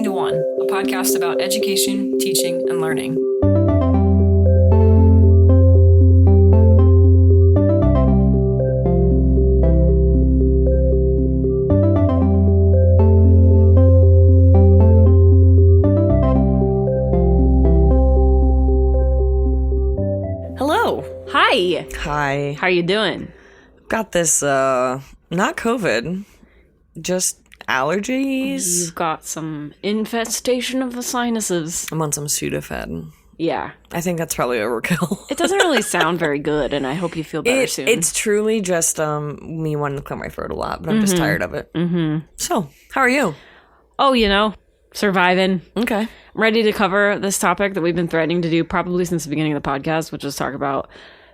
listening to One, a podcast about education, teaching, and learning. Hello. Hi. Hi. How you doing? Got this, not COVID, just allergies. You've got some infestation of the sinuses. I'm on some Sudafed. Yeah. I think that's probably overkill. It doesn't really sound very good, and I hope you feel better soon. It's truly just me wanting to clear my throat a lot, but I'm just tired of it. Mm-hmm. So, how are you? Oh, surviving. Okay. I'm ready to cover this topic that we've been threatening to do probably since the beginning of the podcast, which is talk about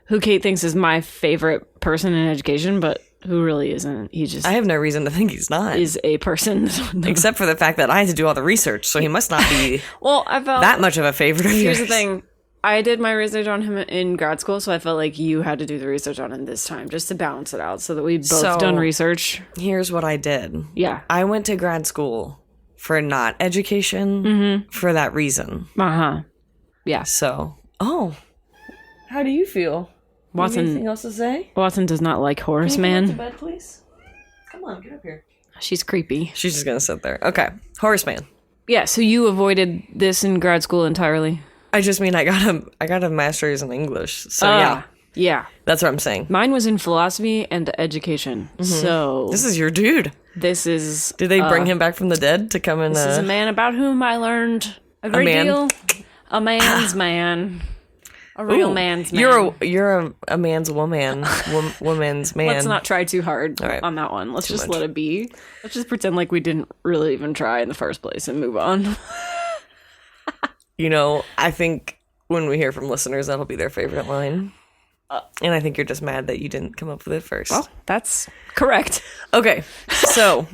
who Kate thinks is my favorite person in education, but who really isn't. I have no reason to think he's not. Is a person. Except for the fact that I had to do all the research, so he must not be I felt that much of a favorite of yours. Here's the thing. I did my research on him in grad school, so I felt like you had to do the research on him this time, just to balance it out, so that we both done research. Here's what I did. Yeah. I went to grad school for not education for that reason. Uh-huh. Yeah. So, how do you feel? Watson, anything else to say? Watson does not like Horace Mann. Can you come up to bed, please? Come on, get up here. She's creepy. She's just gonna sit there. Okay, Horace Mann. Yeah, so you avoided this in grad school entirely? I just mean I got a master's in English. So yeah. Yeah. That's what I'm saying. Mine was in philosophy and education. So This is your dude. This is... Did they bring him back from the dead to come in? This is a man about whom I learned a great deal. A man's man. A real man's man. You're a man's woman. Woman's man. Let's not try too hard on that one. Let's just let it be. Let's just pretend like we didn't really even try in the first place and move on. I think when we hear from listeners, that'll be their favorite line. And I think you're just mad that you didn't come up with it first. Well, that's correct. Okay, so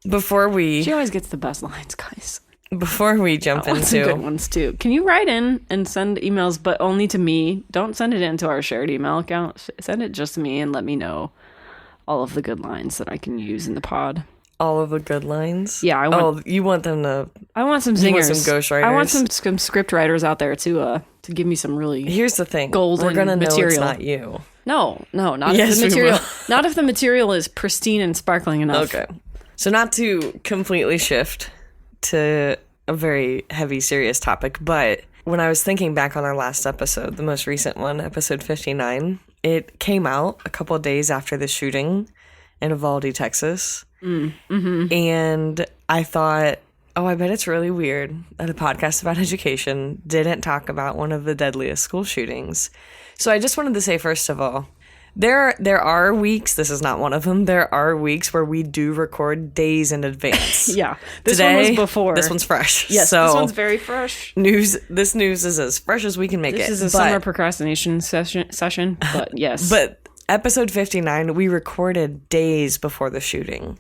before we... She always gets the best lines, guys. Before we jump into... some good ones, too. Can you write in and send emails, but only to me? Don't send it into our shared email account. Send it just to me and let me know all of the good lines that I can use in the pod. All of the good lines? Yeah, you want them to... I want some singers. You want some ghostwriters? I want some script writers out there to give me some really... Here's the thing. Golden We're gonna material. Know it's not you. No, not yes, if the material. We will. Not if the material is pristine and sparkling enough. Okay. So not to completely shift to a very heavy, serious topic, but when I was thinking back on our last episode, the most recent one, episode 59, it came out a couple of days after the shooting in Uvalde, Texas. And I thought, I bet it's really weird that a podcast about education didn't talk about one of the deadliest school shootings. So I just wanted to say, first of all, there are weeks, this is not one of them, there are weeks where we do record days in advance. Yeah. This one was before. This one's fresh. Yes, so this one's very fresh. This news is as fresh as we can make it. This is a summer procrastination session, but yes. But episode 59, we recorded days before the shooting.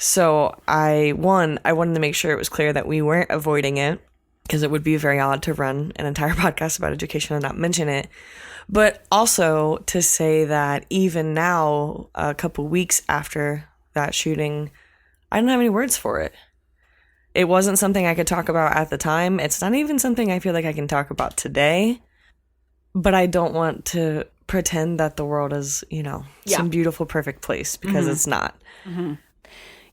So I wanted to make sure it was clear that we weren't avoiding it, because it would be very odd to run an entire podcast about education and not mention it. But also to say that even now, a couple weeks after that shooting, I don't have any words for it. It wasn't something I could talk about at the time. It's not even something I feel like I can talk about today. But I don't want to pretend that the world is, some beautiful, perfect place, because it's not. Mm-hmm.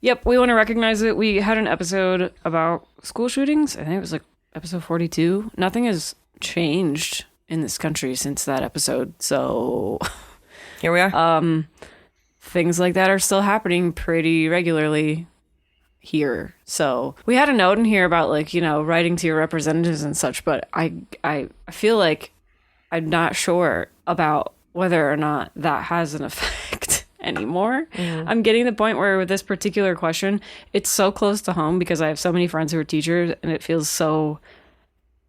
Yep, we want to recognize it. We had an episode about school shootings. I think it was like episode 42. Nothing has changed in this country since that episode. So here we are. Things like that are still happening pretty regularly here. So we had a note in here about writing to your representatives and such, but I feel like I'm not sure about whether or not that has an effect anymore. I'm getting to the point where with this particular question, it's so close to home because I have so many friends who are teachers, and it feels so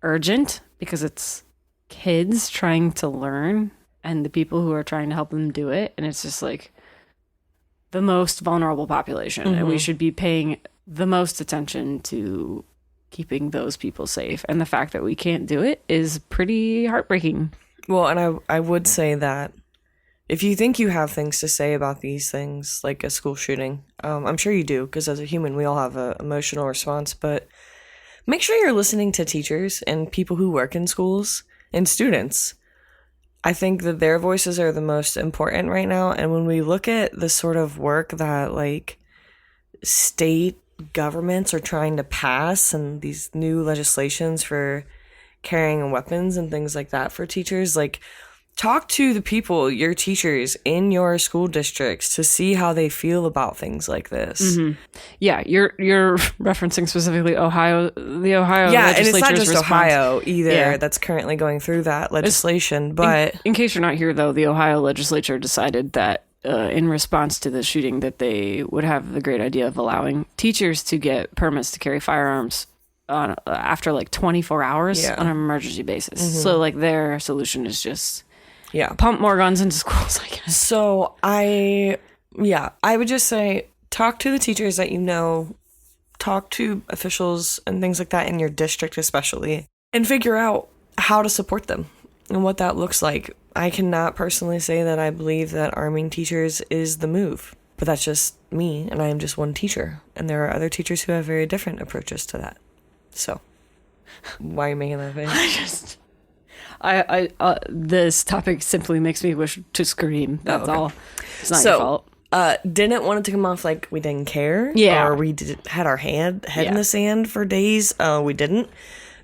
urgent because it's kids trying to learn and the people who are trying to help them do it. And it's just like the most vulnerable population. And we should be paying the most attention to keeping those people safe. And the fact that we can't do it is pretty heartbreaking. Well, and I would say that if you think you have things to say about these things, like a school shooting, I'm sure you do, because as a human, we all have an emotional response. But make sure you're listening to teachers and people who work in schools and students. I think that their voices are the most important right now. And when we look at the sort of work that like state governments are trying to pass and these new legislations for carrying weapons and things like that for teachers, like talk to the people, your teachers in your school districts to see how they feel about things like this. Yeah, you're referencing specifically Ohio, the Ohio Yeah, and legislature's it's not just response. Ohio either Yeah. that's currently going through that legislation, but In case you're not here, though, the Ohio legislature decided that in response to the shooting that they would have the great idea of allowing teachers to get permits to carry firearms after like 24 hours Yeah. on an emergency basis. So like their solution is just yeah. pump more guns into schools, I guess. So I would just say talk to the teachers that you know, talk to officials and things like that in your district especially, and figure out how to support them and what that looks like. I cannot personally say that I believe that arming teachers is the move, but that's just me, and I am just one teacher, and there are other teachers who have very different approaches to that. So, why are you making that face? This topic simply makes me wish to scream. That's okay. all. It's not your fault. Didn't want it to come off like we didn't care. Yeah. Or we had our head in the sand for days. We didn't.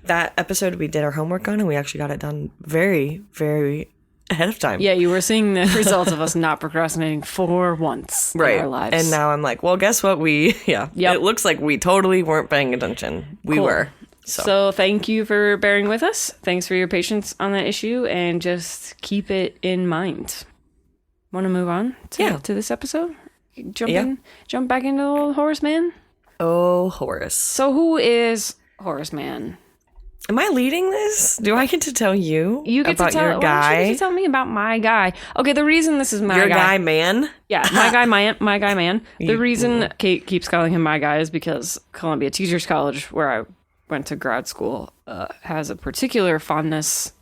That episode we did our homework on, and we actually got it done very, very ahead of time. Yeah, you were seeing the results of us not procrastinating for once in our lives. And now I'm like, well, guess what? It looks like we totally weren't paying attention. We were. So thank you for bearing with us. Thanks for your patience on that issue, and just keep it in mind. Want to move on to this episode? Jump back into old Horace Mann? Oh, Horace. So who is Horace Mann? Am I leading this? Do I get to tell you, You get about to tell your guy? Why don't you tell me about my guy? Okay, the reason this is my Your guy, man? Yeah, my guy, man. The reason Kate keeps calling him my guy is because Columbia Teachers College, where I went to grad school, has a particular fondness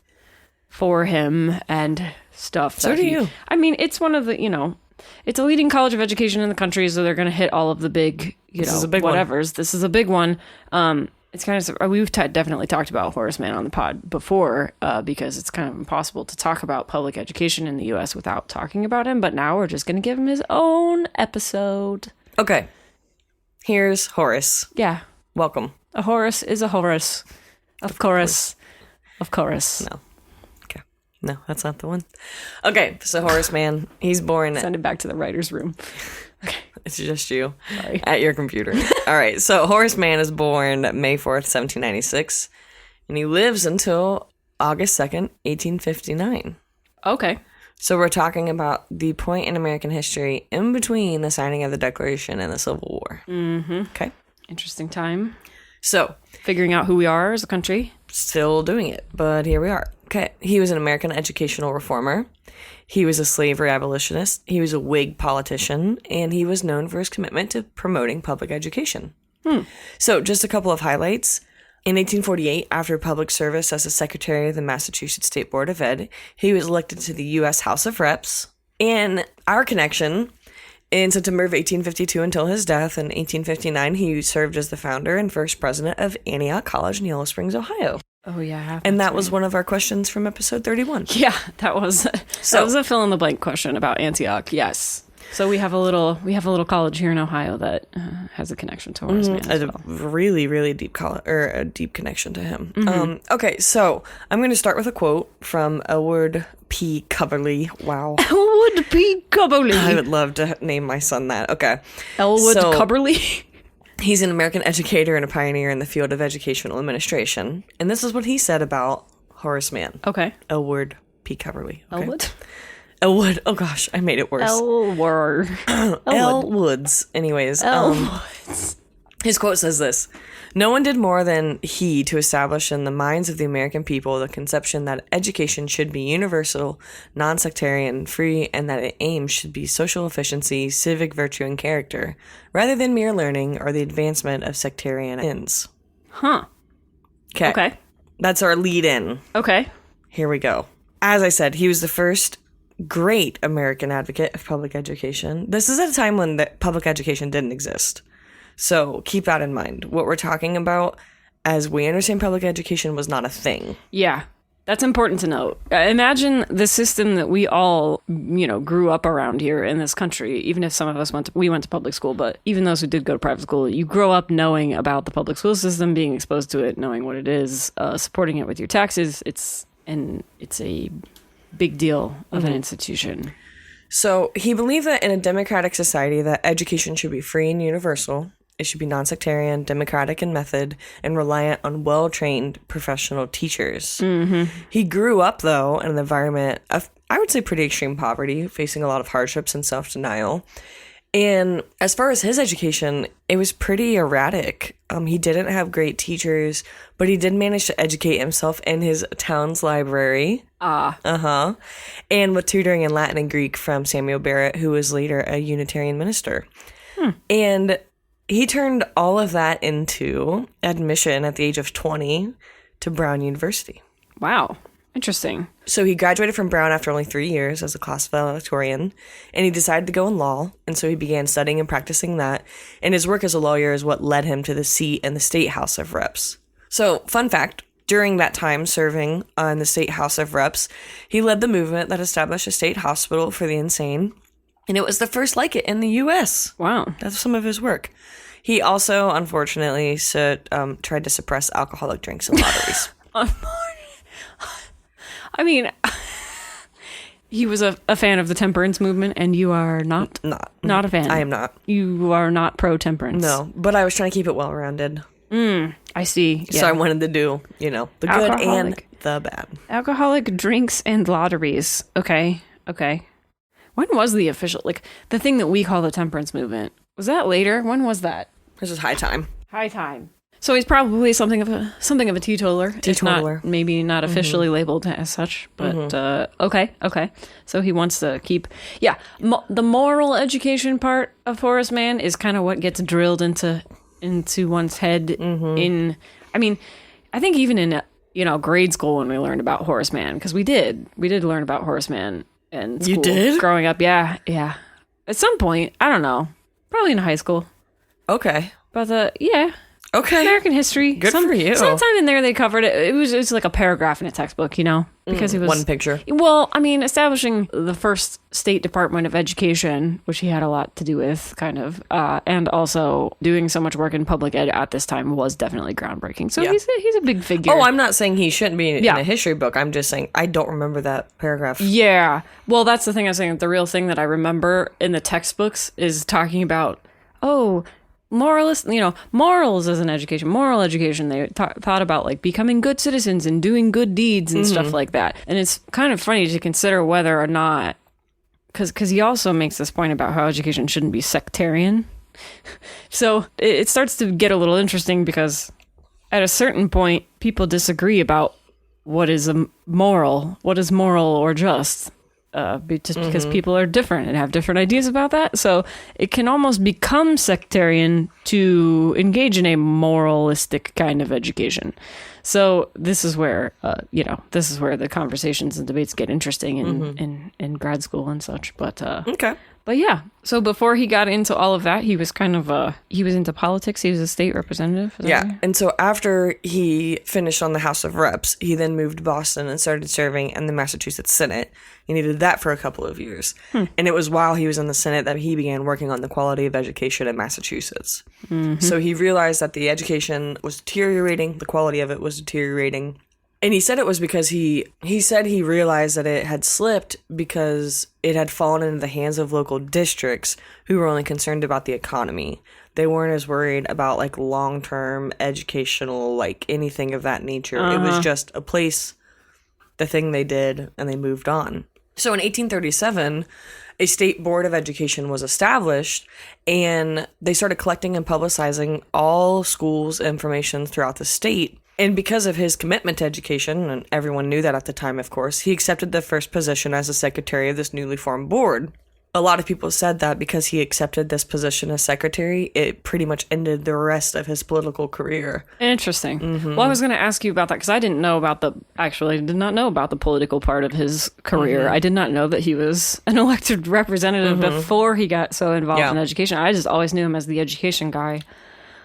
for him and stuff. So do you. I mean, it's one of the, it's a leading college of education in the country, so they're going to hit all of the big, This is a big one. whatevers. This is a big one. It's kind of, we've definitely talked about Horace Mann on the pod before, because it's kind of impossible to talk about public education in the U.S. without talking about him. But now we're just going to give him his own episode. Okay. Here's Horace. Yeah. Welcome. A Horace is a Horace. Of course. Of course. No. Okay. No, that's not the one. Okay, so Horace Mann, he's born... Send it back to the writer's room. Okay. It's just you. Sorry. At your computer. All right, so Horace Mann is born May 4th, 1796, and he lives until August 2nd, 1859. Okay. So we're talking about the point in American history in between the signing of the Declaration and the Civil War. Mm-hmm. Okay. Interesting time. So, figuring out who we are as a country. Still doing it, but here we are. Okay. He was an American educational reformer. He was a slavery abolitionist. He was a Whig politician, and he was known for his commitment to promoting public education. So just a couple of highlights. In 1848, after public service as a secretary of the Massachusetts State Board of Ed, he was elected to the U.S. House of Reps. And our connection, in September of 1852 until his death in 1859, he served as the founder and first president of Antioch College in Yellow Springs, Ohio. Oh, yeah. And that was one of our questions from episode 31. Yeah, that was a fill in the blank question about Antioch. Yes. So we have a little college here in Ohio that has a connection to Horace Mann as well. A really, really deep a deep connection to him. Okay, so I'm going to start with a quote from Elwood P. Coverley. Wow. Elwood P. Coverley. I would love to name my son that. Okay. Elwood Coverley. He's an American educator and a pioneer in the field of educational administration. And this is what he said about Horace Mann. Okay. Elwood P. Coverley. Okay. Elwood. Oh gosh, I made it worse. Elwood. Elwoods. Anyways. Elwoods. His quote says this: "No one did more than he to establish in the minds of the American people the conception that education should be universal, non-sectarian, free, and that its aim should be social efficiency, civic virtue, and character, rather than mere learning or the advancement of sectarian ends." Huh. Okay. That's our lead-in. Okay. Here we go. As I said, he was the first great American advocate of public education. This is at a time when public education didn't exist. So keep that in mind. What we're talking about as we understand public education, was not a thing. Yeah. That's important to note. Imagine the system that we all, grew up around here in this country, even if some of us we went to public school, but even those who did go to private school, you grow up knowing about the public school system, being exposed to it, knowing what it is, supporting it with your taxes. It's a big deal of an institution. So he believed that in a democratic society that education should be free and universal. It should be non-sectarian, democratic in method, and reliant on well-trained professional teachers. Mm-hmm. He grew up, though, in an environment of, I would say, pretty extreme poverty, facing a lot of hardships and self-denial. And as far as his education, it was pretty erratic. He didn't have great teachers, but he did manage to educate himself in his town's library. And with tutoring in Latin and Greek from Samuel Barrett, who was later a Unitarian minister. And he turned all of that into admission at the age of 20 to Brown University. Wow. Interesting. So he graduated from Brown after only 3 years as a class valedictorian, and he decided to go in law, and so he began studying and practicing that, and his work as a lawyer is what led him to the seat in the State House of Reps. So, fun fact, during that time serving in the State House of Reps, he led the movement that established a state hospital for the insane, and it was the first like it in the U.S. Wow. That's some of his work. He also, unfortunately, tried to suppress alcoholic drinks and lotteries. I mean, he was a fan of the temperance movement, and you are not a fan. I am not. You are not pro-temperance. No, but I was trying to keep it well-rounded. I see. Yeah. So I wanted to do, the good and the bad. Alcoholic drinks and lotteries. Okay. When was the official, the thing that we call the temperance movement? Was that later? When was that? This is high time. High time. So he's probably something of a teetotaler. Teetotaler. If not, maybe not officially labeled as such, but okay. So he wants to keep, the moral education part of Horace Mann is kind of what gets drilled into one's head. I think even in grade school when we learned about Horace Mann, because we did learn about Horace Mann in school. You did? Growing up, yeah. At some point, I don't know, probably in high school. Okay. But Okay. American history. Good for you. Sometime in there they covered it. It was like a paragraph in a textbook, because it was one picture. Well, establishing the first state department of education, which he had a lot to do with, kind of, and also doing so much work in public ed at this time was definitely groundbreaking. So he's a big figure. Oh, I'm not saying he shouldn't be in a history book. I'm just saying I don't remember that paragraph. Yeah. Well, that's the thing I was saying. The real thing that I remember in the textbooks is talking about, morals as an education, moral education. They thought about becoming good citizens and doing good deeds and stuff like that. And it's kind of funny to consider whether or not, because he also makes this point about how education shouldn't be sectarian. So it starts to get a little interesting because at a certain point, people disagree about what is moral or just. Because people are different and have different ideas about that. So it can almost become sectarian to engage in a moralistic kind of education. So this is where, the conversations and debates get interesting in grad school and such. But okay. But yeah, so before he got into all of that, he was kind of, he was into politics. He was a state representative. Yeah, right? and so after he finished on the House of Reps, he then moved to Boston and started serving in the Massachusetts Senate. And he did that for a couple of years. And it was while he was in the Senate that he began working on the quality of education in Massachusetts. So he realized that the education was deteriorating, the quality of it was deteriorating. And he said it was because he said he realized that it had slipped because it had fallen into the hands of local districts who were only concerned about the economy. They weren't as worried about long-term educational, anything of that nature. It was just a place, the thing they did, and they moved on. So in 1837, a state board of education was established, and they started collecting and publicizing all schools' information throughout the state. And because of his commitment to education, and everyone knew that at the time, of course, he accepted the first position as the secretary of this newly formed board. A lot of people said that because he accepted this position as secretary, it pretty much ended the rest of his political career. Interesting. Well, I was going to ask you about that because I did not know about the political part of his career. I did not know that he was an elected representative before he got so involved in education. I just always knew him as the education guy.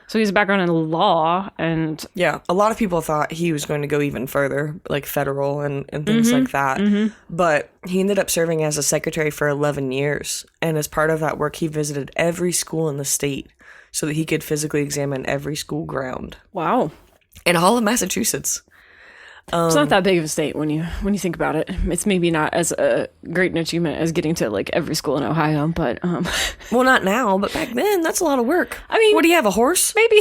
So he has a background in law and... Yeah, a lot of people thought he was going to go even further, like federal and things like that. But he ended up serving as a secretary for 11 years. And as part of that work, he visited every school in the state so that he could physically examine every school ground. Wow. In all of Massachusetts. It's not that big of a state when you think about it. It's maybe not as a great an achievement as getting to like every school in Ohio, but Well, not now, but back then, that's a lot of work. I mean, what do you have, a horse? maybe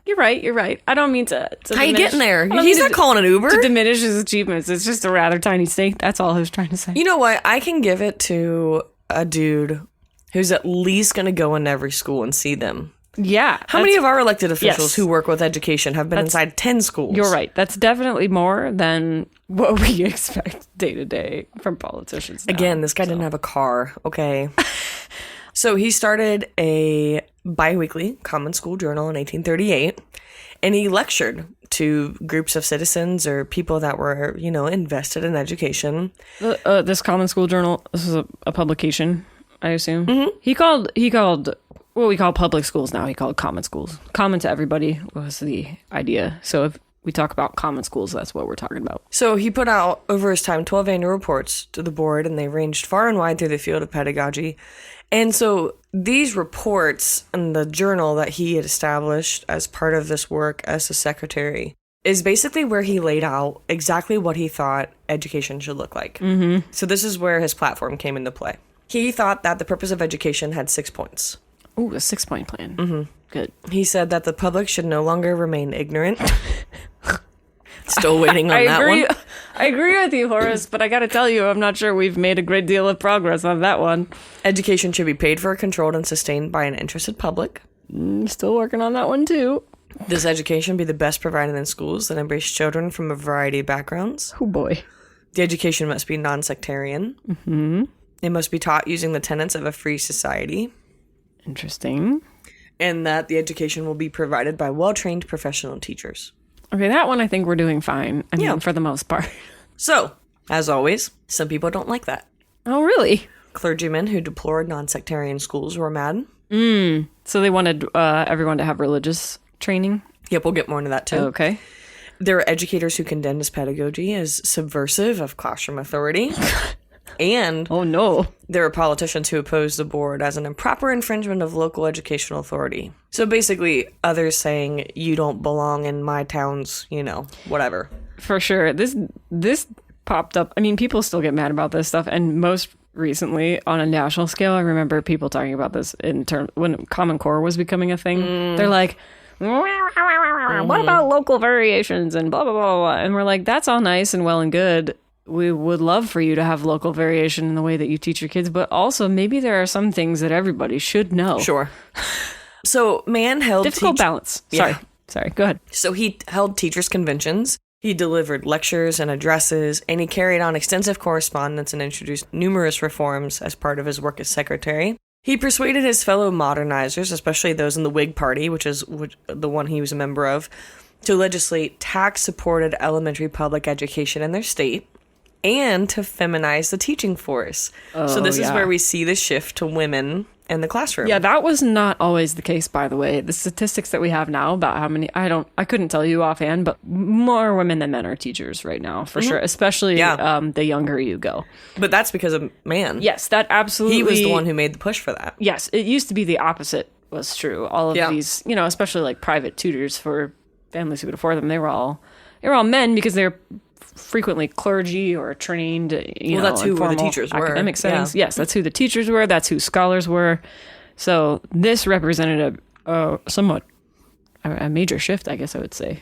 you're right. I don't mean to How you getting there? I don't He's mean not calling an Uber. to diminish his achievements. It's just a rather tiny state. That's all I was trying to say. You know what? I can give it to a dude who's at least going to go in every school and see them. Yeah. How many of our elected officials Yes. who work with education have been inside 10 schools? You're right. That's definitely more than what we expect day to day from politicians. Now. Again, this guy didn't have a car, okay? So he started a biweekly common school journal in 1838, and he lectured to groups of citizens or people that were, invested in education. This Common School Journal. This is a publication, I assume. Mm-hmm. He called what we call public schools now. He called common schools. Common to everybody was the idea. So if we talk about common schools, that's what we're talking about. So he put out, over his time, 12 annual reports to the board, and they ranged far and wide through the field of pedagogy. And so these reports and the journal that he had established as part of this work as a secretary is basically where he laid out exactly what he thought education should look like. Mm-hmm. So this is where his platform came into play. He thought that the purpose of education had 6 points. Ooh, a 6-point plan. Mm-hmm. Good. He said that the public should no longer remain ignorant. Still waiting on that one. I agree with you, Horace, but I got to tell you, I'm not sure we've made a great deal of progress on that one. Education should be paid for, controlled, and sustained by an interested public. Still working on that one, too. This education be the best provided in schools that embrace children from a variety of backgrounds. Oh, boy. The education must be non-sectarian. Mm-hmm. It must be taught using the tenets of a free society. Interesting. And that the education will be provided by well-trained professional teachers. Okay, that one I think we're doing fine. I mean, for the most part. So, as always, some people don't like that. Oh, really? Clergymen who deplored non-sectarian schools were mad. So they wanted everyone to have religious training? Yep, we'll get more into that too. Okay. There were educators who condemned his pedagogy as subversive of classroom authority. And oh no, there were politicians who opposed the board as an improper infringement of local educational authority. So basically, others saying, you don't belong in my town's, whatever. For sure. This popped up. I mean, people still get mad about this stuff. And most recently, on a national scale, I remember people talking about this in terms when Common Core was becoming a thing. They're like, what about local variations and blah, blah, blah, blah. And we're like, that's all nice and well and good. We would love for you to have local variation in the way that you teach your kids, but also maybe there are some things that everybody should know. Sure. So Mann held... Difficult balance. Sorry, go ahead. So he held teachers' conventions. He delivered lectures and addresses, and he carried on extensive correspondence and introduced numerous reforms as part of his work as secretary. He persuaded his fellow modernizers, especially those in the Whig Party, which is the one he was a member of, to legislate tax-supported elementary public education in their state, and to feminize the teaching force. So this is where we see the shift to women in the classroom. Yeah, that was not always the case, by the way. The statistics that we have now about how many, I couldn't tell you offhand, but more women than men are teachers right now, for sure, especially the younger you go. But that's because of Mann. Yes, that absolutely. He was the one who made the push for that. Yes, it used to be the opposite was true. All of these, especially like private tutors for families who could afford them, they were all men because they're frequently clergy or trained, that's who the teachers were. Academic settings. Yeah. Yes, that's who the teachers were. That's who scholars were. So this represented a major shift, I guess I would say,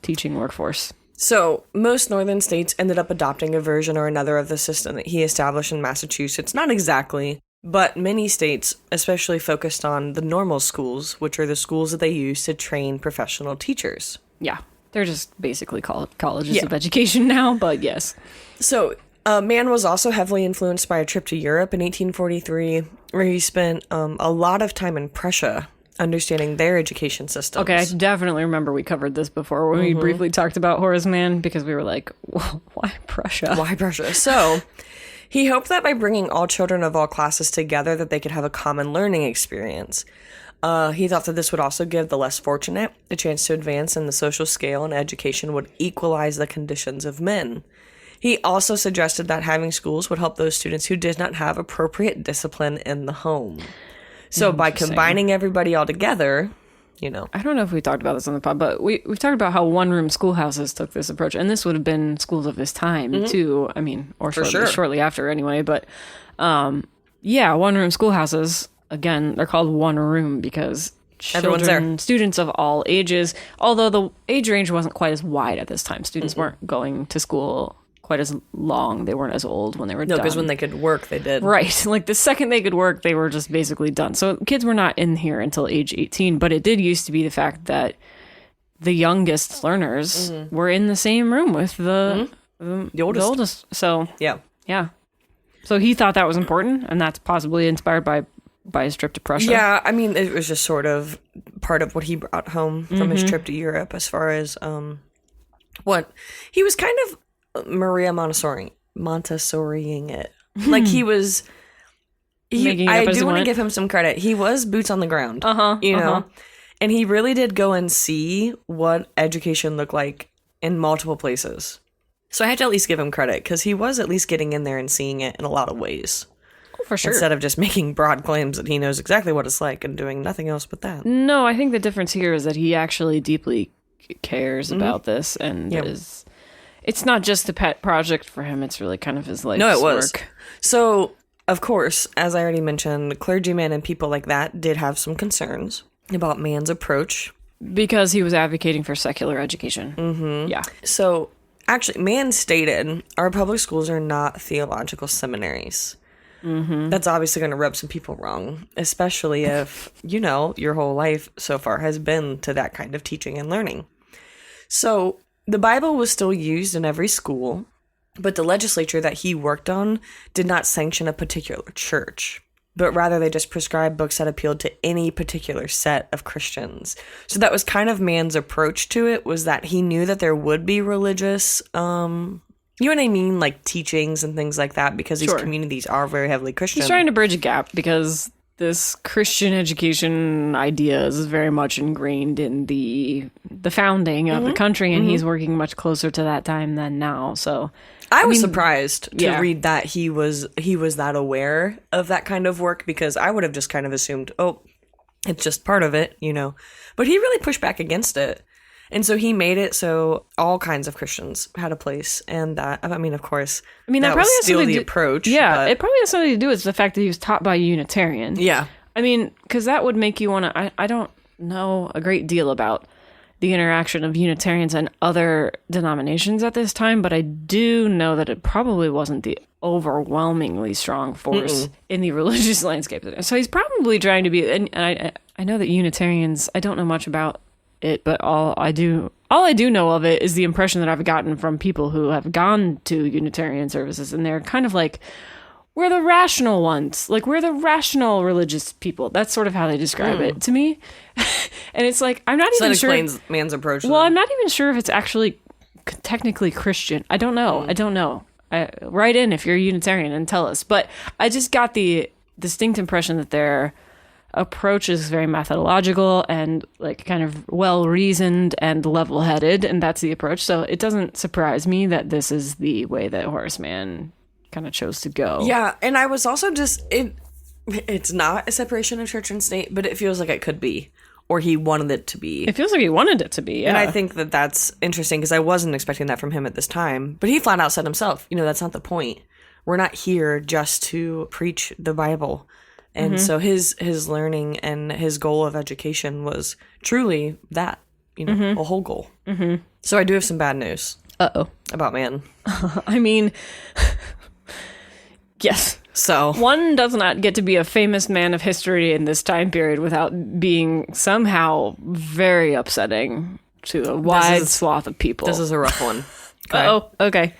teaching workforce. So most northern states ended up adopting a version or another of the system that he established in Massachusetts. Not exactly, but many states especially focused on the normal schools, which are the schools that they use to train professional teachers. Yeah. They're just basically colleges of education now, but yes. So Mann was also heavily influenced by a trip to Europe in 1843, where he spent a lot of time in Prussia understanding their education systems. Okay, I definitely remember we covered this before when we briefly talked about Horace Mann, because we were like, why Prussia? Why Prussia? So He hoped that by bringing all children of all classes together that they could have a common learning experience. He thought that this would also give the less fortunate a chance to advance in the social scale, and education would equalize the conditions of men. He also suggested that having schools would help those students who did not have appropriate discipline in the home. So by combining everybody all together, I don't know if we talked about this on the pod, but we've talked about how one-room schoolhouses took this approach, and this would have been schools of his time too. I mean, or shortly after anyway. But one-room schoolhouses, again, they're called one room because everyone's there. Students of all ages, although the age range wasn't quite as wide at this time. Students weren't going to school quite as long. They weren't as old when they were done. No, because when they could work, they did. Right. Like the second they could work, they were just basically done. So kids were not in here until age 18, but it did used to be the fact that the youngest learners were in the same room with the oldest. So, yeah. So he thought that was important, and that's possibly inspired by his trip to Prussia. Yeah, I mean, it was just sort of part of what he brought home from his trip to Europe as far as what he was kind of Maria Montessoriing it. Like he was I do want to give him some credit. He was boots on the ground. You know? And he really did go and see what education looked like in multiple places. So I had to at least give him credit because he was at least getting in there and seeing it in a lot of ways. Oh, for sure. Instead of just making broad claims that he knows exactly what it's like and doing nothing else but that. No, I think the difference here is that he actually deeply cares about this and it's not just a pet project for him. It's really kind of his life's work. So, of course, as I already mentioned, clergymen and people like that did have some concerns about Mann's approach. Because he was advocating for secular education. Yeah. So, actually, Mann stated, our public schools are not theological seminaries. That's obviously going to rub some people wrong, especially if, your whole life so far has been to that kind of teaching and learning. So, the Bible was still used in every school, but the legislature that he worked on did not sanction a particular church, but rather they just prescribed books that appealed to any particular set of Christians. So that was kind of Mann's approach to it, was that he knew that there would be religious, you know what I mean? Like teachings and things like that, because these communities are very heavily Christian. He's trying to bridge a gap because this Christian education idea is very much ingrained in the founding of the country, and he's working much closer to that time than now. So I was surprised to read that he was that aware of that kind of work, because I would have just kind of assumed, it's just part of it, But he really pushed back against it. And so he made it so all kinds of Christians had a place, and that, of course, that probably was has still something the to, approach. Yeah, but it probably has something to do with the fact that he was taught by a Unitarian. Yeah. Because that would make you want to, I don't know a great deal about the interaction of Unitarians and other denominations at this time, but I do know that it probably wasn't the overwhelmingly strong force in the religious landscape. So he's probably trying to be, and I know that Unitarians, I don't know much about it, but all I do know of it is the impression that I've gotten from people who have gone to Unitarian services, and they're kind of like, we're the rational ones. Like, we're the rational religious people. That's sort of how they describe it to me. And it's like, I'm not even sure. That explains Mann's approach. Well, I'm not even sure if it's actually technically Christian. I don't know. Write in if you're a Unitarian and tell us. But I just got the distinct impression that their approach is very methodological and like kind of well-reasoned and level-headed, and that's the approach. So it doesn't surprise me that this is the way that Horace Mann kind of chose to go. Yeah, and I was also just it's not a separation of church and state, but it feels like it could be, or he wanted it to be. It feels like he wanted it to be. Yeah. And I think that that's interesting because I wasn't expecting that from him at this time, but he flat out said himself, that's not the point. We're not here just to preach the Bible. And so his learning and his goal of education was truly that, a whole goal. So I do have some bad news. About Mann. Yes. So one does not get to be a famous man of history in this time period without being somehow very upsetting to a wide swath of people. This is a rough one. Okay. Okay.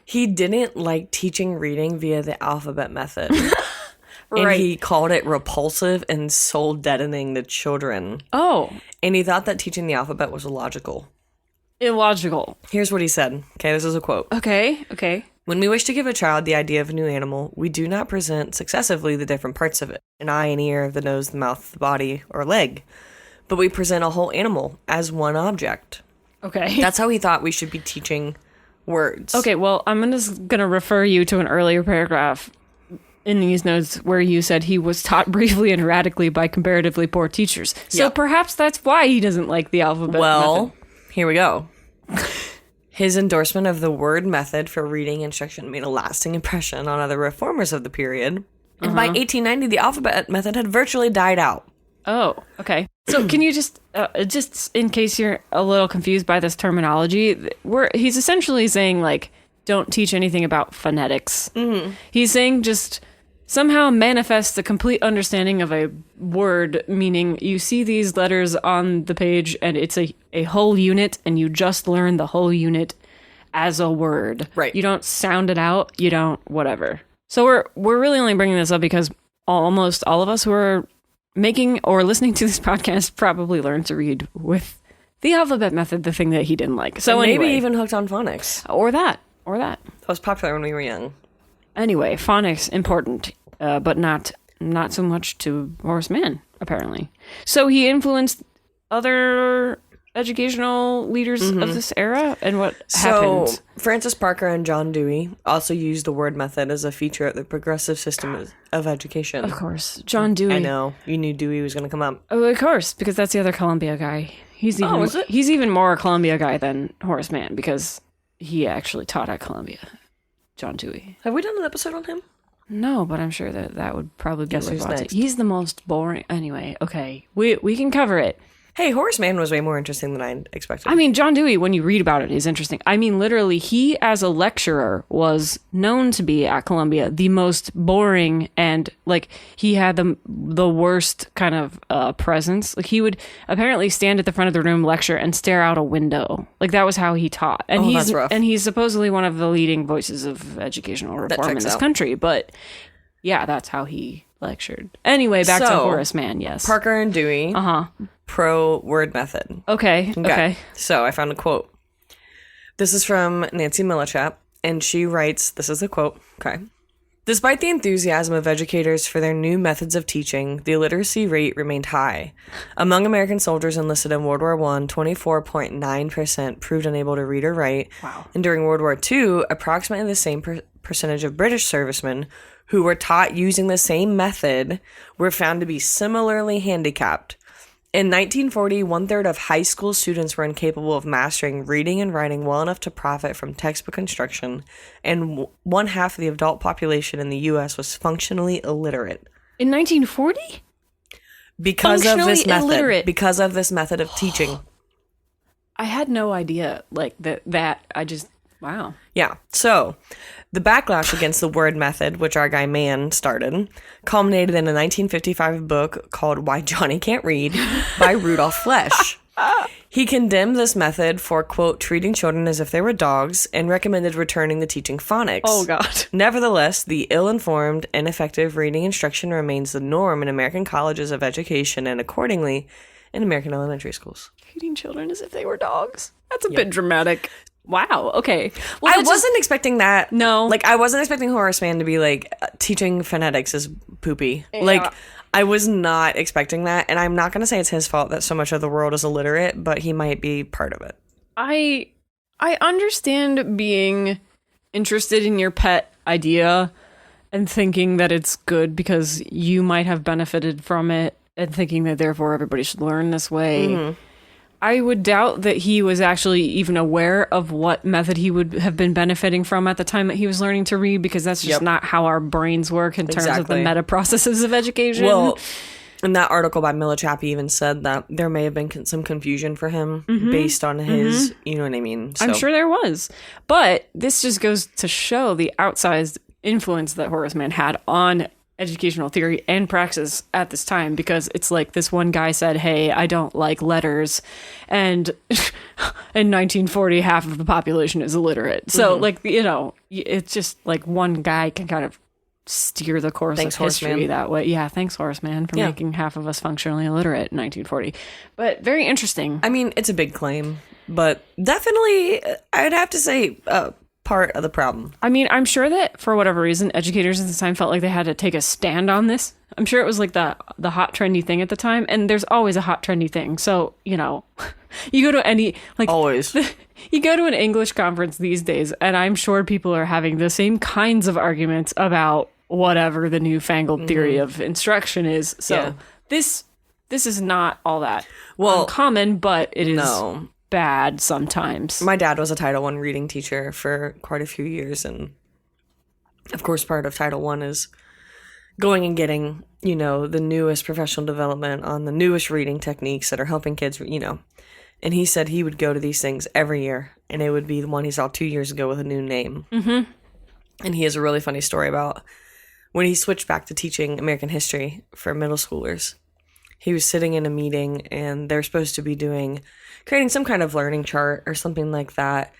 He didn't like teaching reading via the alphabet method. Right. And he called it repulsive and soul deadening to children. Oh. And he thought that teaching the alphabet was illogical. Illogical. Here's what he said. Okay, this is a quote. Okay. When we wish to give a child the idea of a new animal, we do not present successively the different parts of it, an eye, an ear, the nose, the mouth, the body, or leg, but we present a whole animal as one object. Okay. That's how he thought we should be teaching words. Okay, well, I'm just going to refer you to an earlier paragraph in these notes where you said he was taught briefly and erratically by comparatively poor teachers. So perhaps that's why he doesn't like the alphabet method. Here we go. His endorsement of the word method for reading instruction made a lasting impression on other reformers of the period. And by 1890, the alphabet method had virtually died out. Oh, okay. So can you just in case you're a little confused by this terminology, he's essentially saying, like, don't teach anything about phonetics. Mm-hmm. He's saying just somehow manifest the complete understanding of a word, meaning you see these letters on the page and it's a whole unit and you just learn the whole unit as a word. Right. You don't sound it out. You don't whatever. So we're really only bringing this up because almost all of us who are making or listening to this podcast probably learned to read with the alphabet method, the thing that he didn't like. So and maybe anyway, even hooked on phonics. Or that. That was popular when we were young. Anyway, phonics important, but not so much to Horace Mann, apparently. So he influenced other educational leaders of this era, and what happened? So Francis Parker and John Dewey also used the word method as a feature of the progressive system of education. Of course, John Dewey. I know you knew Dewey was going to come up. Oh, of course, because that's the other Columbia guy. He's even more a Columbia guy than Horace Mann because he actually taught at Columbia. John Dewey. Have we done an episode on him? No, but I'm sure that would probably be Guess worth who's watching. next? He's the most boring. Anyway, okay, we can cover it. Hey, Horace Mann was way more interesting than I expected. I mean, John Dewey, when you read about it, is interesting. I mean, literally, he, as a lecturer, was known to be at Columbia the most boring and, like, he had the worst kind of presence. Like, he would apparently stand at the front of the room, lecture, and stare out a window. Like, that was how he taught. And that's rough. And he's supposedly one of the leading voices of educational reform in this country. But, yeah, that's how he lectured. Anyway, back to Horace Mann, yes. Parker and Dewey. Pro word method. Okay. So I found a quote. This is from Nancy Millichap, and she writes, this is a quote, okay. Despite the enthusiasm of educators for their new methods of teaching, the illiteracy rate remained high. Among American soldiers enlisted in World War I, 24.9% proved unable to read or write. Wow. And during World War II, approximately the same percentage of British servicemen who were taught using the same method were found to be similarly handicapped. In 1940, 1/3 of high school students were incapable of mastering reading and writing well enough to profit from textbook instruction, and 1/2 of the adult population in the U.S. was functionally illiterate. In 1940? Because of this method. Illiterate. Because of this method of teaching. I had no idea, like, wow. Yeah. So, the backlash against the word method, which our guy Mann started, culminated in a 1955 book called Why Johnny Can't Read by Rudolph Flesch. He condemned this method for, quote, treating children as if they were dogs and recommended returning to teaching phonics. Oh, God. Nevertheless, the ill-informed, ineffective reading instruction remains the norm in American colleges of education and, accordingly, in American elementary schools. Treating children as if they were dogs? That's a bit dramatic. Wow. Okay. Well, I wasn't expecting that. No. Like, I wasn't expecting Horace Mann to be like, teaching phonetics is poopy. Yeah. Like, I was not expecting that. And I'm not going to say it's his fault that so much of the world is illiterate, but he might be part of it. I understand being interested in your pet idea and thinking that it's good because you might have benefited from it and thinking that therefore everybody should learn this way. Mm-hmm. I would doubt that he was actually even aware of what method he would have been benefiting from at the time that he was learning to read, because that's just not how our brains work in terms of the meta processes of education. Well, in that article by Millichap, he even said that there may have been some confusion for him based on his, you know what I mean? So. I'm sure there was. But this just goes to show the outsized influence that Horace Mann had on educational theory and praxis at this time, because it's like this one guy said, hey, I don't like letters, and in 1940 half of the population is illiterate. So like, you know, it's just like one guy can kind of steer the course of history that way. Yeah, thanks Horace Mann for making half of us functionally illiterate in 1940. But very interesting. I mean, it's a big claim, but definitely I'd have to say part of the problem. I mean, I'm sure that for whatever reason, educators at the time felt like they had to take a stand on this. I'm sure it was like the hot trendy thing at the time, and there's always a hot trendy thing. So, you know, you go to any like Always. you go to an English conference these days, and I'm sure people are having the same kinds of arguments about whatever the newfangled theory of instruction is. So Yeah. this is not all that Well, uncommon, but it is no. bad sometimes. My dad was a Title I reading teacher for quite a few years, and of course part of Title I is going and getting, you know, the newest professional development on the newest reading techniques that are helping kids, you know. And he said he would go to these things every year, and it would be the one he saw 2 years ago with a new name. Mm-hmm. And he has a really funny story about when he switched back to teaching American history for middle schoolers. He was sitting in a meeting, and they're supposed to be creating some kind of learning chart or something like that,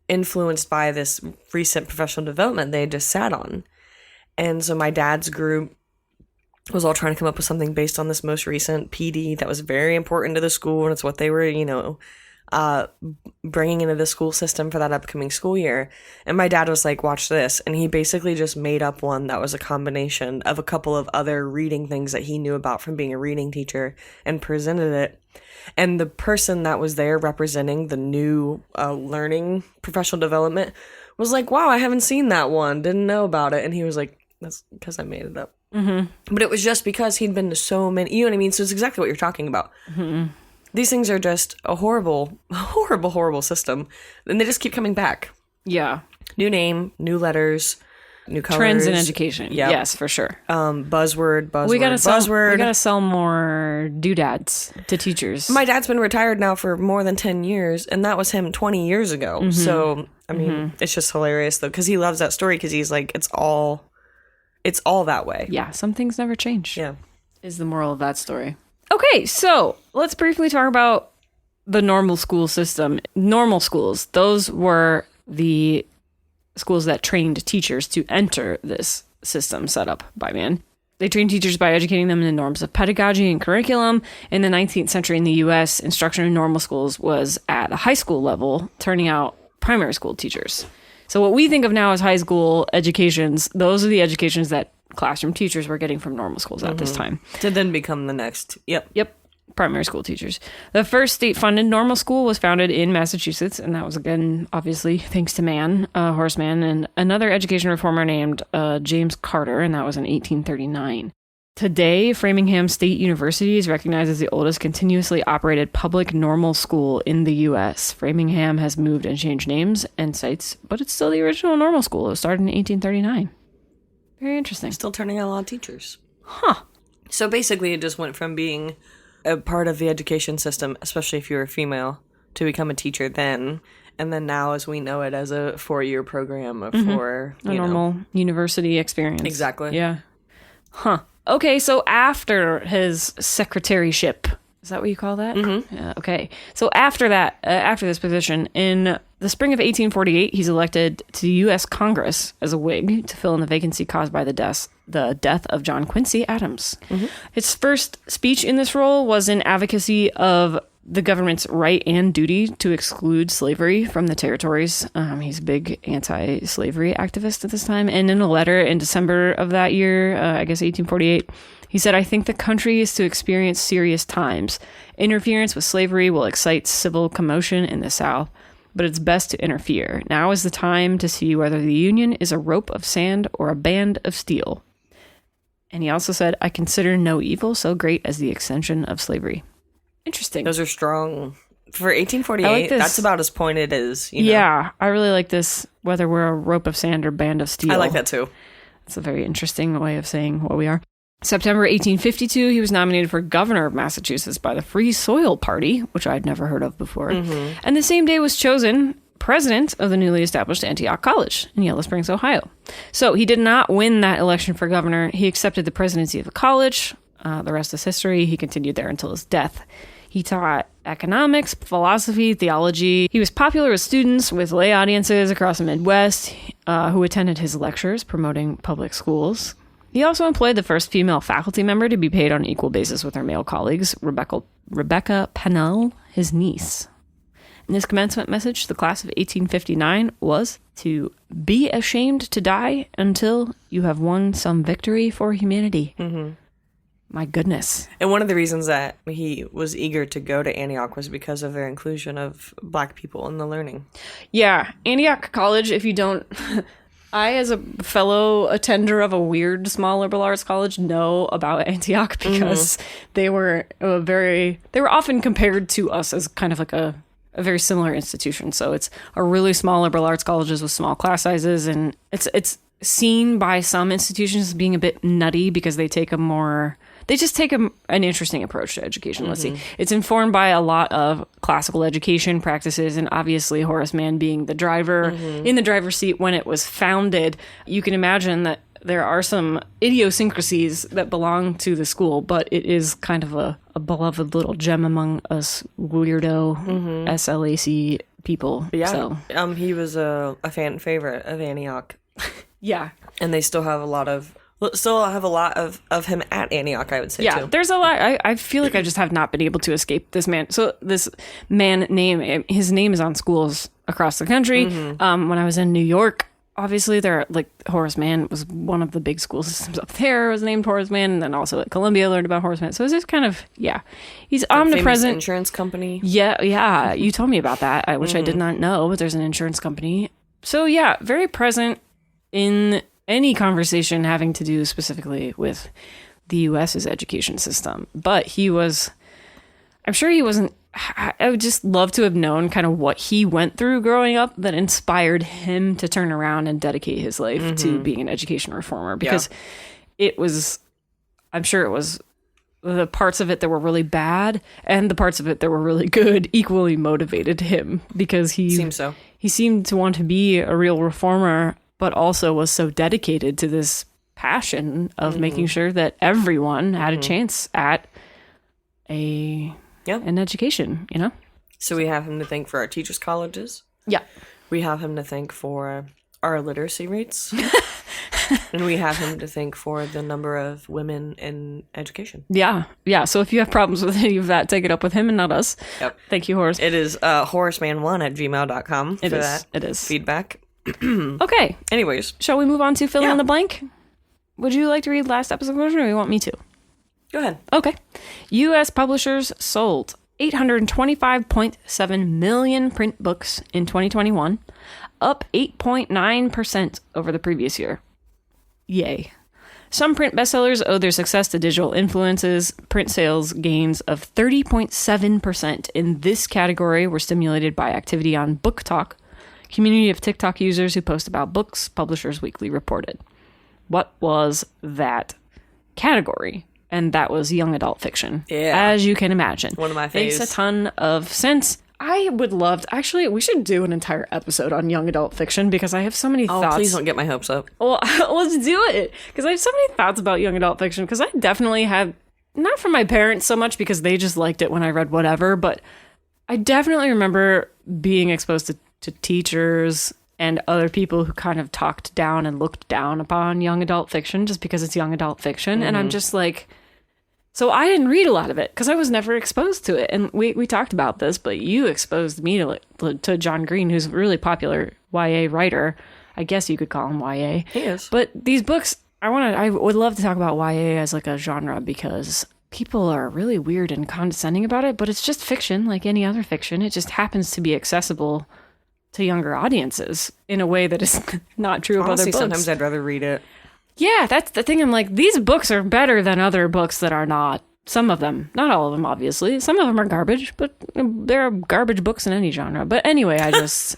influenced by this recent professional development they had just sat on. And so my dad's group was all trying to come up with something based on this most recent PD that was very important to the school, and it's what they were, you know, bringing into the school system for that upcoming school year. And my dad was like, watch this. And he basically just made up one that was a combination of a couple of other reading things that he knew about from being a reading teacher and presented it. And the person that was there representing the new learning professional development was like, wow, I haven't seen that one. Didn't know about it. And he was like, that's because I made it up. Mm-hmm. But it was just because he'd been to so many, you know what I mean? So it's exactly what you're talking about. Mm-hmm. These things are just a horrible, horrible, horrible system. And they just keep coming back. Yeah. New name, new letters, new colors. Trends in education. Yep. Yes, for sure. Buzzword. We gotta sell more doodads to teachers. My dad's been retired now for more than 10 years, and that was him 20 years ago. Mm-hmm. So, I mean, it's just hilarious, though, because he loves that story, because he's like, it's all that way. Yeah, some things never change. Yeah. Is the moral of that story. Okay, so let's briefly talk about the normal school system. Normal schools, those were the schools that trained teachers to enter this system set up by Mann. They trained teachers by educating them in the norms of pedagogy and curriculum. In the 19th century in the U.S., instruction in normal schools was at a high school level, turning out primary school teachers. So what we think of now as high school educations, those are the educations that classroom teachers were getting from normal schools at this time. To then become the next. Yep. Primary school teachers. The first state-funded normal school was founded in Massachusetts, and that was, again, obviously, thanks to Mann, Horace Mann, and another education reformer named James Carter, and that was in 1839. Today, Framingham State University is recognized as the oldest continuously operated public normal school in the U.S. Framingham has moved and changed names and sites, but it's still the original normal school. It was started in 1839. Very interesting. Still turning out a lot of teachers. Huh. So basically, it just went from being a part of the education system, especially if you were a female, to become a teacher then. And then now, as we know it, as a 4-year program for a normal university experience. Exactly. Yeah. Huh. Okay, so after his secretaryship, is that what you call that? Mm-hmm. Yeah, okay. So after that, after this position, in the spring of 1848, he's elected to the U.S. Congress as a Whig to fill in the vacancy caused by the death of John Quincy Adams. Mm-hmm. His first speech in this role was in advocacy of the government's right and duty to exclude slavery from the territories. He's a big anti-slavery activist at this time. And in a letter in December of that year, I guess 1848, he said, I think the country is to experience serious times. Interference with slavery will excite civil commotion in the South, but it's best to interfere. Now is the time to see whether the Union is a rope of sand or a band of steel. And he also said, I consider no evil so great as the extension of slavery. Interesting. Those are strong. For 1848, like that's about as pointed as, you know. Yeah, I really like this, whether we're a rope of sand or band of steel. I like that too. It's a very interesting way of saying what we are. September 1852, he was nominated for governor of Massachusetts by the Free Soil Party, which I'd never heard of before. Mm-hmm. And the same day was chosen president of the newly established Antioch College in Yellow Springs, Ohio. So he did not win that election for governor. He accepted the presidency of the college. The rest is history. He continued there until his death. He taught economics, philosophy, theology. He was popular with students, with lay audiences across the Midwest who attended his lectures promoting public schools. He also employed the first female faculty member to be paid on an equal basis with her male colleagues, Rebecca Pennell, his niece. His commencement message to the class of 1859 was to be ashamed to die until you have won some victory for humanity. Mm-hmm. My goodness. And one of the reasons that he was eager to go to Antioch was because of their inclusion of Black people in the learning. Yeah. Antioch College, if you don't... I, as a fellow attender of a weird small liberal arts college, know about Antioch because they were often compared to us as kind of like a very similar institution. So it's a really small liberal arts colleges with small class sizes, and it's seen by some institutions as being a bit nutty because they take an interesting approach to education. Let's see. It's informed by a lot of classical education practices, and obviously Horace Mann being the driver in the driver's seat when it was founded. You can imagine that there are some idiosyncrasies that belong to the school, but it is kind of a beloved little gem among us weirdo SLAC people. Yeah. So. He was a fan favorite of Antioch. Yeah. And they still have a lot of him at Antioch, I would say, too. There's a lot. I feel like I just have not been able to escape this man. So this man his name is on schools across the country. When I was in New York, obviously Horace Mann was one of the big school systems up there, was named Horace Mann. And then also at Columbia, I learned about Horace Mann. So it's just kind of, he's omnipresent. Famous insurance company. Yeah. You told me about that, which I did not know, but there's an insurance company. So very present in any conversation having to do specifically with the U.S.'s education system. But I'm sure he wasn't, I would just love to have known kind of what he went through growing up that inspired him to turn around and dedicate his life to being an education reformer. Because I'm sure it was the parts of it that were really bad and the parts of it that were really good equally motivated him, because he seemed to want to be a real reformer, but also was so dedicated to this passion of making sure that everyone had a chance at an education, So we have him to thank for our teachers' colleges. Yeah. We have him to thank for our literacy rates. And we have him to thank for the number of women in education. Yeah. So if you have problems with any of that, take it up with him and not us. Yep. Thank you, Horace. It is horaceman1@gmail.com for that feedback. Okay. Anyways. Shall we move on to fill in the blank? Would you like to read last episode version, or you want me to? Go ahead. Okay. U.S. publishers sold 825.7 million print books in 2021, up 8.9% over the previous year. Yay. Some print bestsellers owe their success to digital influences. Print sales gains of 30.7% in this category were stimulated by activity on Book Talk, community of TikTok users who post about books, Publishers Weekly reported. What was that category? And that was young adult fiction. Yeah. As you can imagine. One of my faves. Makes a ton of sense. I would love to, actually, we should do an entire episode on young adult fiction because I have so many thoughts. Please don't get my hopes up. Well, let's do it. Because I have so many thoughts about young adult fiction, because I definitely had, not from my parents so much because they just liked it when I read whatever, but I definitely remember being exposed to teachers and other people who kind of talked down and looked down upon young adult fiction just because it's young adult fiction. And I'm just like, so I didn't read a lot of it because I was never exposed to it. And we talked about this, but you exposed me to John Green, who's a really popular YA writer. I guess you could call him YA. He is. But these books, I would love to talk about YA as like a genre because people are really weird and condescending about it, but it's just fiction like any other fiction. It just happens to be accessible to younger audiences in a way that is not true of other books. Sometimes I'd rather read it. Yeah, that's the thing. I'm like, these books are better than other books that are not. Some of them. Not all of them, obviously. Some of them are garbage, but there are garbage books in any genre. But anyway, I just,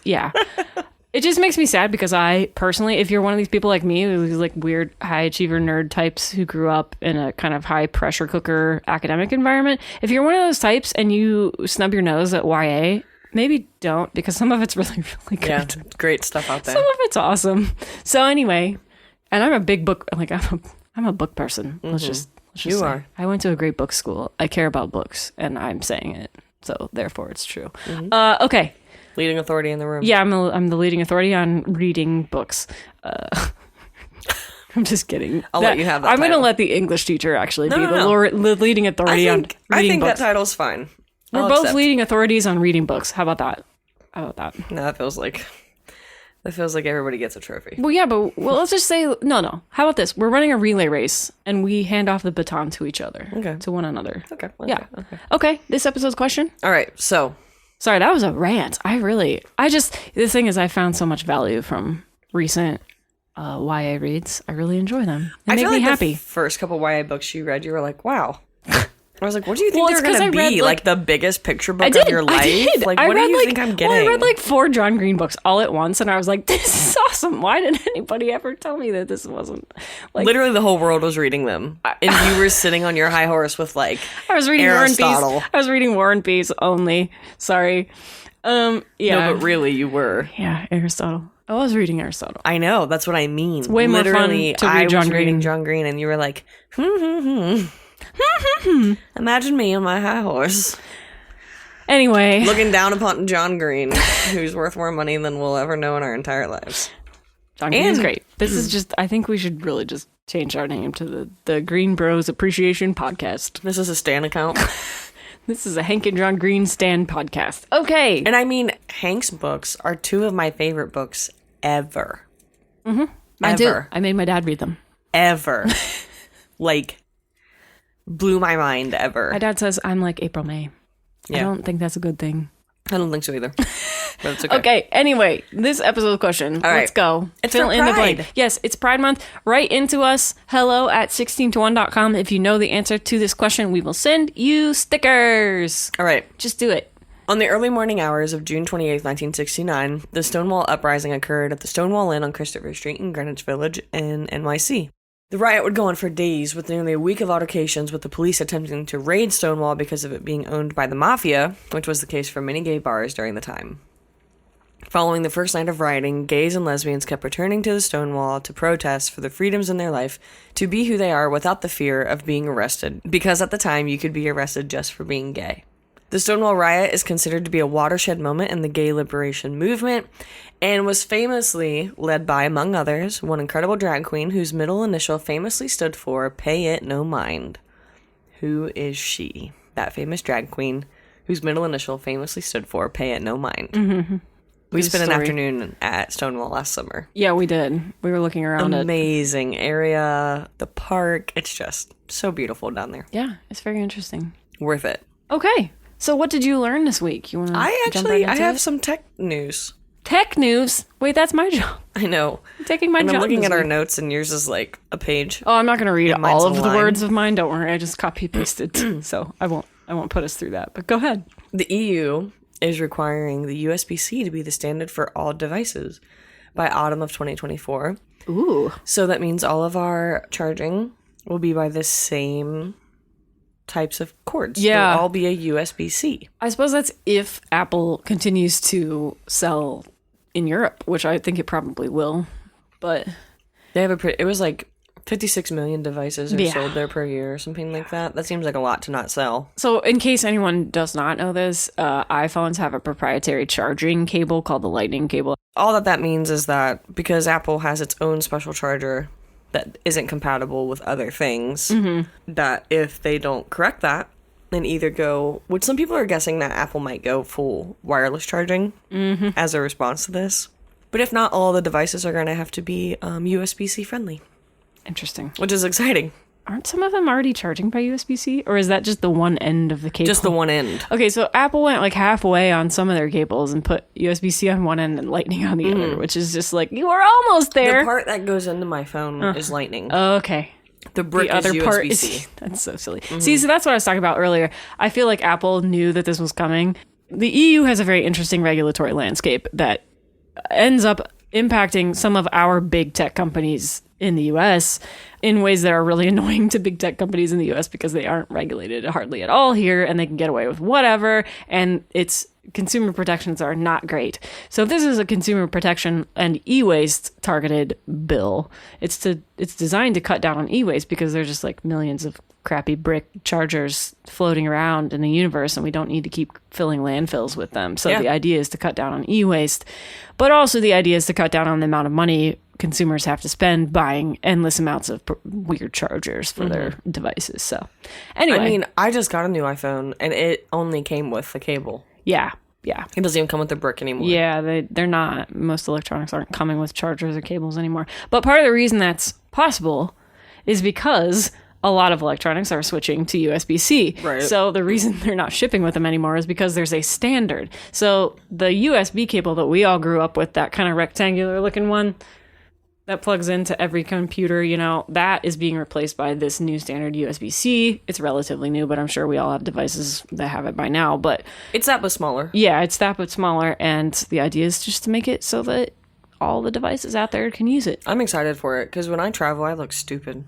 It just makes me sad because I personally, if you're one of these people like me, who's like weird high achiever nerd types who grew up in a kind of high pressure cooker academic environment, if you're one of those types and you snub your nose at YA, maybe don't, because some of it's really, really good. Yeah, great stuff out there. Some of it's awesome. So anyway, and I'm a big book, like I'm a book person. Let's just you say. are. I went to a great book school. I care about books, and I'm saying it. So therefore it's true. Okay. Leading authority in the room. Yeah, I'm the leading authority on reading books. I'm just kidding. I'll let you have that I'm going to title. let the English teacher actually be the leading authority on reading I think books. that title's fine. We're both leading authorities on reading books. How about that? How about that? No, that feels like everybody gets a trophy. Well, yeah, but let's just say no. How about this? We're running a relay race, and we hand off the baton to each other, to one another. Okay. Yeah. Okay. This episode's question. All right. So, sorry, that was a rant. The thing is, I found so much value from recent YA reads. I really enjoy them. They make me happy. The first couple YA books you read, you were like, wow. I was like, what do you think Well, they're going to be? read, like the biggest picture book of your life? I did. Like, what do you think I'm getting? Well, I read like 4 John Green books all at once, and I was like, this is awesome. Why didn't anybody ever tell me that this wasn't like... Literally the whole world was reading them. And you were sitting on your high horse with like I was reading Aristotle. War and Peace. I was reading War and Peace only. Sorry. Yeah. No, but really, you were. Yeah, Aristotle. I was reading Aristotle. I know. That's what I mean. It's way more fun to read John was Green. reading John Green, and you were like, Imagine me on my high horse. Anyway. Looking down upon John Green, who's worth more money than we'll ever know in our entire lives. John Green's great. This is just, I think we should really just change our name to the Green Bros Appreciation Podcast. This is a Stan account. This is a Hank and John Green Stan podcast. Okay. And I mean, Hank's books are 2 of my favorite books ever. Mm-hmm. Mine too. I made my dad read them. Ever. Like, blew my mind ever. My dad says I'm like April May. Yeah. I don't think that's a good thing. I don't think so either. But it's okay. Okay, anyway, this episode question. All right. Let's go. It's Fill for in the Pride. blank. Yes, it's Pride Month. Write into us, hello@16to1.com. If you know the answer to this question, we will send you stickers. All right. Just do it. On the early morning hours of June 28th, 1969, the Stonewall Uprising occurred at the Stonewall Inn on Christopher Street in Greenwich Village in NYC. The riot would go on for days, with nearly a week of altercations with the police attempting to raid Stonewall because of it being owned by the Mafia, which was the case for many gay bars during the time. Following the first night of rioting, gays and lesbians kept returning to the Stonewall to protest for the freedoms in their life, to be who they are without the fear of being arrested, because at the time you could be arrested just for being gay. The Stonewall riot is considered to be a watershed moment in the gay liberation movement, and was famously led by, among others, one incredible drag queen whose middle initial famously stood for Pay It No Mind. Who is she? That famous drag queen whose middle initial famously stood for Pay It No Mind. Mm-hmm. We spent an afternoon at Stonewall last summer. Yeah, we did. We were looking around. Amazing area, the park. It's just so beautiful down there. Yeah, it's very interesting. Worth it. Okay, so what did you learn this week? You want to? I have some tech news. Tech news? Wait, that's my job. I know. I'm taking my job. I'm looking at our week. notes, and yours is like a page. Oh, I'm not going to read all of the line. words of mine. Don't worry, I just copy pasted, so I won't put us through that. But go ahead. The EU is requiring the USB-C to be the standard for all devices by autumn of 2024. Ooh. So that means all of our charging will be by the same types of cords. Yeah. They'll all be a USB-C. I suppose that's if Apple continues to sell in Europe, which I think it probably will. But they have it was like 56 million devices are sold there per year or something like that. That seems like a lot to not sell. So in case anyone does not know this, iPhones have a proprietary charging cable called the Lightning cable. All that means is that because Apple has its own special charger that isn't compatible with other things, that if they don't correct that, then either go, which some people are guessing that Apple might go full wireless charging as a response to this. But if not, all the devices are going to have to be USB-C friendly. Interesting. Which is exciting. Aren't some of them already charging by USB-C? Or is that just the one end of the cable? Just the one end. Okay, so Apple went like halfway on some of their cables and put USB-C on one end and Lightning on the other, which is just like, you are almost there. The part that goes into my phone is Lightning. Okay. The brick the other is part USB-C. is that's so silly. See, so that's what I was talking about earlier. I feel like Apple knew that this was coming. The EU has a very interesting regulatory landscape that ends up impacting some of our big tech companies in the US in ways that are really annoying to big tech companies in the US because they aren't regulated hardly at all here and they can get away with whatever, and it's consumer protections are not great. So if this is a consumer protection and e-waste targeted bill, it's designed to cut down on e-waste because there's just like millions of crappy brick chargers floating around in the universe and we don't need to keep filling landfills with them. So the idea is to cut down on e-waste, but also the idea is to cut down on the amount of money consumers have to spend buying endless amounts of weird chargers for their devices. So anyway. I mean, I just got a new iPhone and it only came with the cable. Yeah. Yeah. It doesn't even come with a brick anymore. Yeah, they're not. Most electronics aren't coming with chargers or cables anymore. But part of the reason that's possible is because a lot of electronics are switching to USB-C. Right. So the reason they're not shipping with them anymore is because there's a standard. So the USB cable that we all grew up with, that kind of rectangular looking one that plugs into every computer, that is being replaced by this new standard USB-C. It's relatively new, but I'm sure we all have devices that have it by now. But it's that but smaller. Yeah, it's that but smaller. And the idea is just to make it so that all the devices out there can use it. I'm excited for it because when I travel, I look stupid.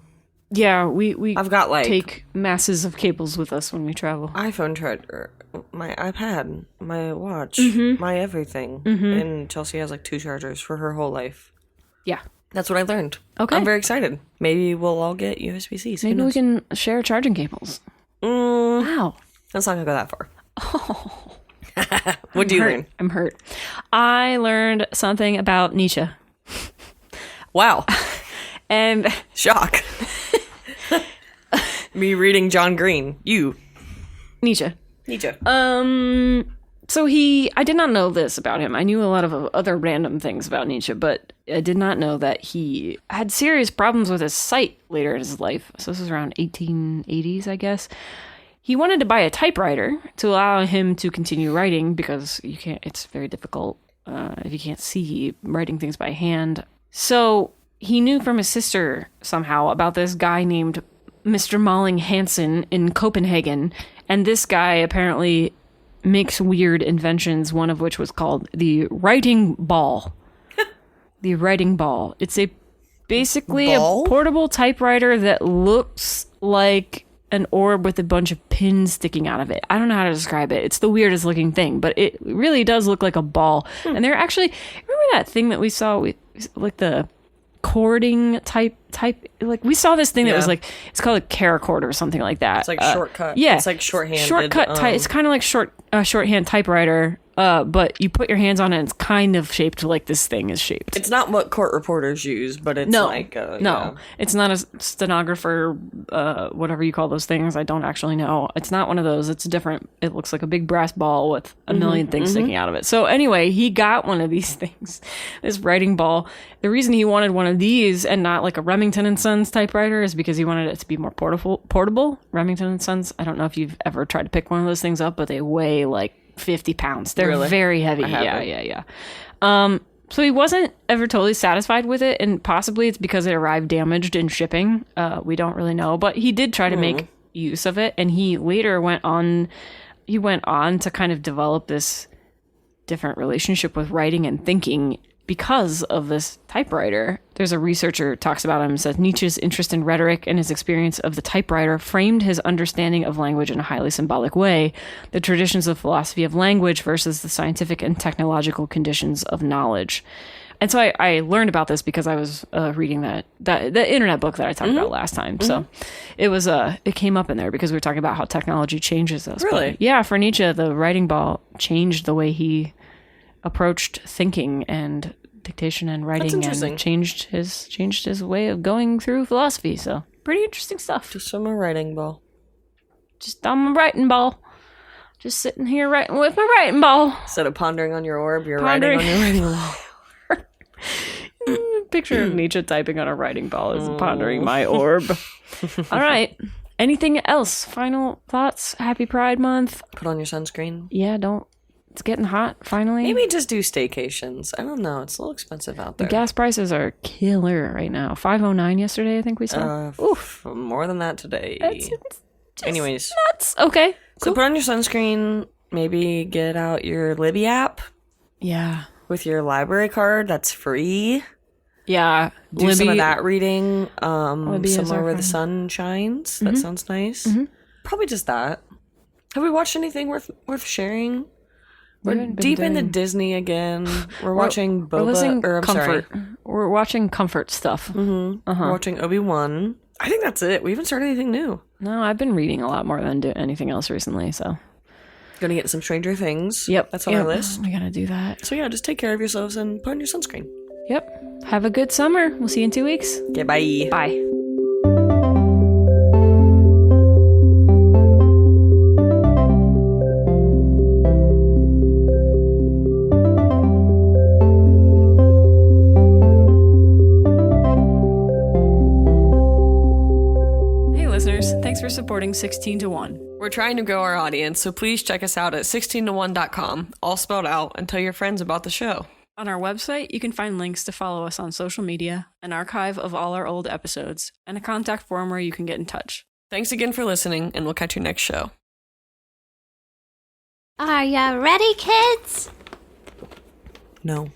Yeah, we I've got take masses of cables with us when we travel. iPhone charger, my iPad, my watch, my everything. And Chelsea has 2 chargers for her whole life. Yeah. That's what I learned. Okay. I'm very excited. Maybe we'll all get USB-Cs. Maybe we can share charging cables. Wow. Let's not go that far. Oh. What do you learn? I'm hurt. I learned something about Nietzsche. Wow. And shock. Me reading John Green. You. Nietzsche. So I did not know this about him. I knew a lot of other random things about Nietzsche, but I did not know that he had serious problems with his sight later in his life. So this was around 1880s, I guess. He wanted to buy a typewriter to allow him to continue writing because it's very difficult if you can't see writing things by hand. So he knew from his sister somehow about this guy named Mr. Malling Hansen in Copenhagen. And this guy apparently makes weird inventions, one of which was called the writing ball. The writing ball. It's basically a portable typewriter that looks like an orb with a bunch of pins sticking out of it. I don't know how to describe it. It's the weirdest looking thing, but it really does look like a ball. And they're actually, remember that thing that we saw, like the cording type, we saw this thing that was it's called a caracord or something like that. It's like shortcut. Yeah. It's like shorthand. It's kind of like shorthand typewriter, but you put your hands on it and it's kind of shaped like this thing is shaped. It's not what court reporters use, but it's it's not a stenographer, whatever you call those things. I don't actually know. It's not one of those. It's different. It looks like a big brass ball with a million things sticking out of it. So anyway, he got one of these things, this writing ball. The reason he wanted one of these and not like a Remington and Sons typewriter is because he wanted it to be more portable. Remington and Sons, I don't know if you've ever tried to pick one of those things up, but they weigh like 50 pounds. They're very heavy. Yeah. So he wasn't ever totally satisfied with it, and possibly it's because it arrived damaged in shipping. We don't really know, but he did try to make use of it, and he later went on to kind of develop this different relationship with writing and thinking because of this typewriter. There's a researcher who talks about him and says Nietzsche's interest in rhetoric and his experience of the typewriter framed his understanding of language in a highly symbolic way, the traditions of philosophy of language versus the scientific and technological conditions of knowledge. And so I learned about this because I was reading the internet book that I talked about last time. So it was it came up in there because we were talking about how technology changes us. Really? But yeah, for Nietzsche, the writing ball changed the way he approached thinking and dictation and writing, and changed his way of going through philosophy. So pretty interesting stuff. Just on my writing ball. Just on my writing ball. Just sitting here writing with my writing ball. Instead of pondering on your orb, you're writing on your writing ball. Picture of Nietzsche typing on a writing ball is pondering my orb. All right. Anything else? Final thoughts? Happy Pride Month. Put on your sunscreen. Yeah, it's getting hot, finally. Maybe just do staycations. I don't know. It's a little expensive out there. The gas prices are killer right now. $5.09 yesterday, I think we saw. Oof. More than that today. Anyways. Nuts. Okay. So Cool. put on your sunscreen. Maybe get out your Libby app. Yeah. With your library card. That's free. Yeah. Do some of that reading. Libby Somewhere where the sun shines. That sounds nice. Probably just that. Have we watched anything worth sharing? We're deep into Disney again. We're watching Comfort. We're watching Comfort stuff. We're watching Obi-Wan. I think that's it. We haven't started anything new. No, I've been reading a lot more than anything else recently, so. Gonna get some Stranger Things. Yep. That's on our list. We gotta do that. So yeah, just take care of yourselves and put on your sunscreen. Yep. Have a good summer. We'll see you in 2 weeks. Okay, bye. Bye. voting 16 to 1. We're trying to grow our audience, so please check us out at 16to1.com, all spelled out, and tell your friends about the show. On our website, you can find links to follow us on social media, an archive of all our old episodes, and a contact form where you can get in touch. Thanks again for listening, and we'll catch you next show. Are ya ready, kids? No.